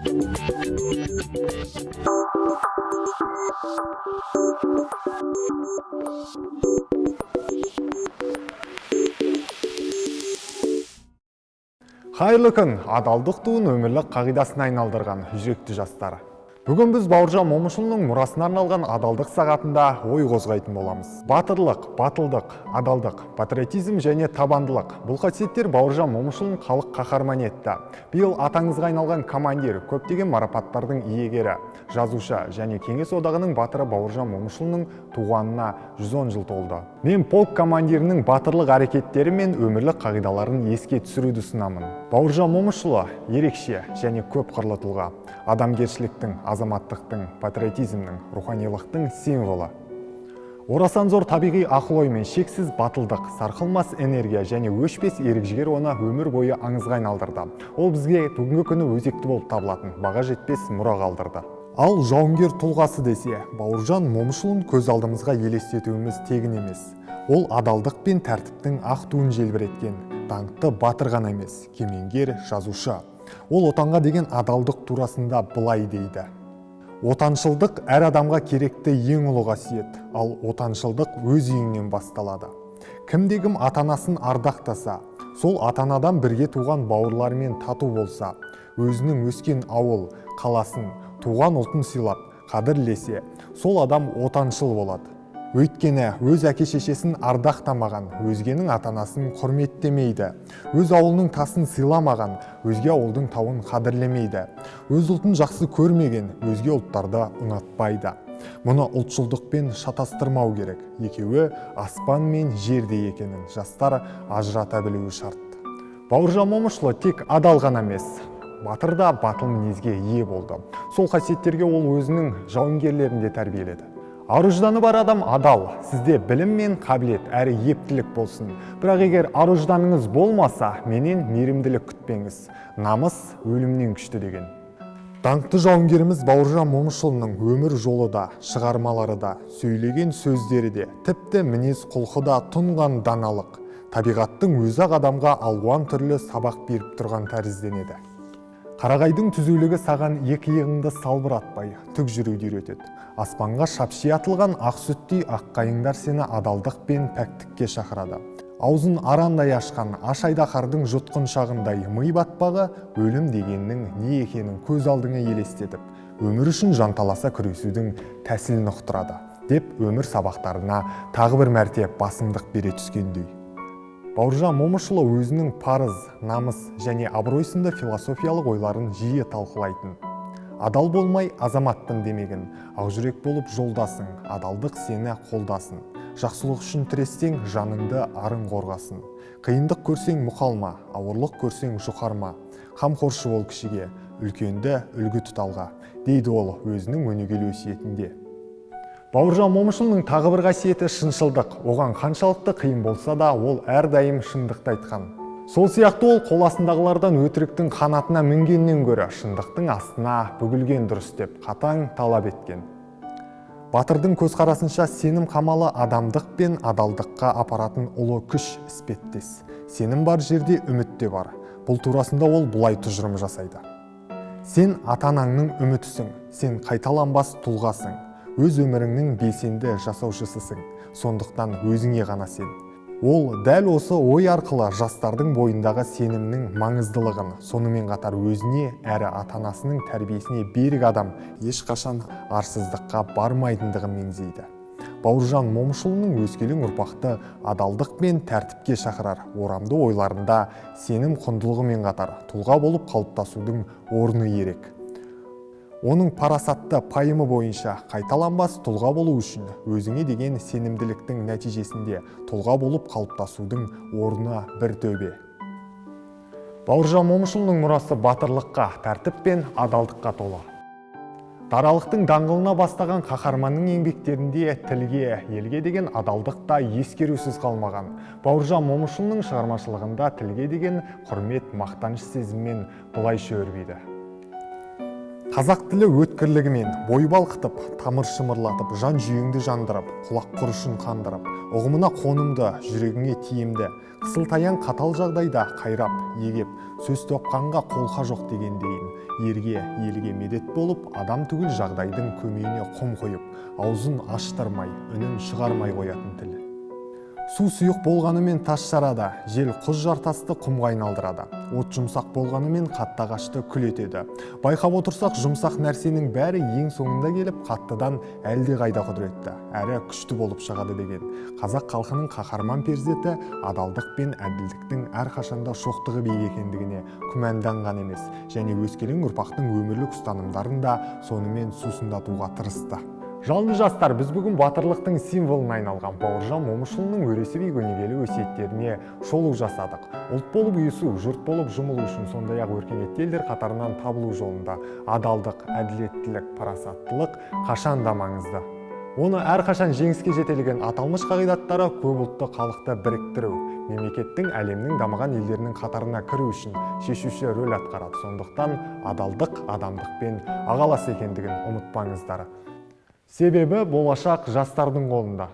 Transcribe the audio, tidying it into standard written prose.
Хайырлы күн, адалдық туын өмірлік қағидасына айналдырған жүректі жастар. Бүгін біз Бауыржан Момышұлының мұрасына арналған адалдық сағатында ой қозғайтын боламыз. Батырлық, батылдық, адалдық, патриотизм және табандылық. Бұл қасиеттер Бауыржан Момышұлын халық қаһарманы етті. Биыл атаңызға айналған командир, көптеген марапаттардың иегері, жазушы және Кеңес одағының батыры Бауыржан Момышұлының туғанына 110 жыл толды. Мен полк командирінің батырлық әрекеттері мен өмірлік қағидаларын еске түсіруді ұсынамын. Бауыржан Момышұлы ерекше және көп қырлы тұлға, адамгершіліктің, азаматтықтың, патриотизмнің, руханилықтың символы. Орасан зор табиғи ақыл-ой мен шексіз батылдық, сарқылмас энергия және өшпес ерік-жігер оны өмір бойы аңызға айналдырды. Ол бізге бүгінгі күні өзекті болып табылатын, баға жетпес мұра қалдырды. Ал жауынгер тұлғасы десе, Бауыржан Момышұлын көз алдымызға елестетуіміз тегін емес. Ол адалдық пен тәртіптің ақ туын желбіреткен, даңқты батыр ғана емес, кемеңгер, жазушы. Ол отанға деген адалдық турасында былай дейді: отаншылдық әр адамға керекті ең ұлы қасиет, ал отаншылдық өз үйіңнен басталады. Кімде-кім ата-анасын ардақтаса, сол ата-анадан бірге туған бауырларымен тату болса, өзінің өскен ауыл, қаласын, туған ұлтын сыйлап, қадірлесе, сол адам отаншыл болады. Өйткені өз әке-шешесін ардақтамаған, өзгенің ата-анасын құрметтемейді. Өз ауылының тасын сыйламаған, өзге ауылдың тауын қадірлемейді. Өз ұлтын жақсы көрмеген, өзге ұлттарды ұнатпайды. Мұны ұлтшылдықпен шатастырмау керек. Екеуі аспан мен жерде екенін жастар ажырата білуі шарт. Бауыржан Момышұлы тек адал ғана емес, батыр да батыл мінезге ие болды. Сол қасиеттерге ол өзінің жауынгерлерін де тәрбиеледі. Ар-ұжданы бар адам адал, сізде білім мен қабілет, әрі ептілік болсын. Бірақ егер ар-ұжданыңыз болмаса, менен мейірімділік күтпеңіз. Намыс өлімнен күшті деген. Даңқты жауынгеріміз Бауыржан Момышұлының өмір жолы да, шығармалары да, сөйлеген сөздері де, тіпті мінез құлқы да тұнған даналық. Табиғаттың өзі-ақ адамға алуан түрлі сабақ беріп тұрған тәрізденеді. Қарағайдың түзулігі саған екі иығыңды салбыратпай, түк жүруді үйретеді. Аспанға шапши атылған ақ сүттей аққайыңдар сені адалдық пен пәктікке шақырады. Аузын арандай ашқан аш-айдаһардың жұтқыншағындай ми батпағы өлім дегеннің не екенін көз алдыңа елестетіп, өмір үшін жанталаса күресудің тәсілін ұқтырады, деп өмір сабақтарына тағы бір мәрте басымдық бере түскендей. Бауыржан Момышұлы өзінің парыз, намыс және абырой сынды философиялық ойларын жиі талқылайтын. Адал болмай азаматтың демегін, ақжүрек болып жолдасың, адалдық сені қолдасын. Жақсылық үшін тірестең, жаныңды арын қорғасын. Қиындық көрсең мұқалма, ауырлық көрсең жұқарма. Қамқоршы бол кішіге, үлкенді үлгі тұталға, дейді ол өзінің өнегелі өсиетінде. Бауыржан Момышұлының тағы бір қасиеті шыншылдық. Оған қаншалықты қиын болса да, ол әрдайым шындықты айтқан. Сол сияқты ол қол астындағылардан өтіріктің қанатына мінгеннен гөрі шындықтың астына бүгілген дұрыс деп қатаң талап еткен. Батырдың көзқарасынша сенім қамалы адамдық пен адалдыққа апаратын ұлы күш іспеттес. Сенім бар жерде үміт те бар. Бұл турасында ол бұлай тұжырым жасайды: сен ата-анаңның үмітісің, сен қайталанбас тұлғасың. Өз өміріңнің белсенді жасаушысысың, сондықтан өзіңе ғана сен. Ол дәл осы ой арқылы жастардың бойындағы сенімнің маңыздылығын, сонымен қатар өзіне әрі ата-анасының тәрбиесіне берік адам ешқашан арсыздыққа бармайтындығын меңзейді. Бауыржан Момышұлының өскелең ұрпақты адалдық пен тәртіпке шақырар орамды ойларында сенім құндылығымен қатар тұлға болып қалыптасудың орны ерек. Оның парасатты пайымы бойынша қайталанбас тұлға болу үшін өзіңе деген сенімділіктің нәтижесінде тұлға болып қалыптасудың орны бір төбе. Бауыржан Момышұлының мұрасы батырлыққа, тәртіп пен адалдыққа толы. Даралықтың даңғылына бастаған қаһарманның еңбектерінде тілге, елге деген адалдық та ескерусіз қалмаған. Бауыржан Момышұлының шығармашылығында тілге деген құрмет, мақтаныш сезіммен былайша өрбиді: Қазақ тілі өткірлігімен бой балқытып, тамыр шымырлатып, жан жүйеңді жандырып, құлақ құрышын қандырып, ұғымына қонымды, жүрегіңе тиімді, қысылтаяң қатал жағдайда қайрап, егеп, сөз топқанға қолқа жоқ дегендейін, ерге, елге медет болып, адам түгіл жағдайдың көмейіне құм қойып, аузын аштырмай, үнін шығармай қоятын тілі. Су сұйық болғанымен тас жарады, жел құз жартасты құмға айналдырады. От жұмсақ болғанымен қатты ағашты күл етеді. Байқап отырсақ, жұмсақ нәрсенің бәрі ең соңында келіп, қаттыдан әлде қайда құдіретті, әрі күшті болып шығады деген. Қазақ халқының қаһарман перзенті адалдық пен әділдіктің әрқашанда шоқтығы биік екендігіне күмәнданған емес, және өскелең ұрпақтың өмірлік ұстанымдарын да сонымен сусындатуға тырысты. Жалынды жастар, біз бүгін батырлықтың символына айналған Бауыржан Момышұлының өресі биік өнегелі өсиеттеріне шолу жасадық. Ұлт болып ұйысу, жұрт болып жұмылу үшін, сондай-ақ өркениетті елдер қатарынан табылу жолында адалдық, әділеттілік, парасаттылық қашан да маңызды. Оны әрқашан жеңіске жетелеген аталмыш қағидаттары көп ұлтты халықты біріктіру, мемлекеттің әлемнің дамыған елдерінің қатарына кіру үшін шешуші рөл атқарады. Сондықтан адалдық адамдықпен ағалас екендігін ұмытпаңыздар. Себебі болашақ жастардың қолында.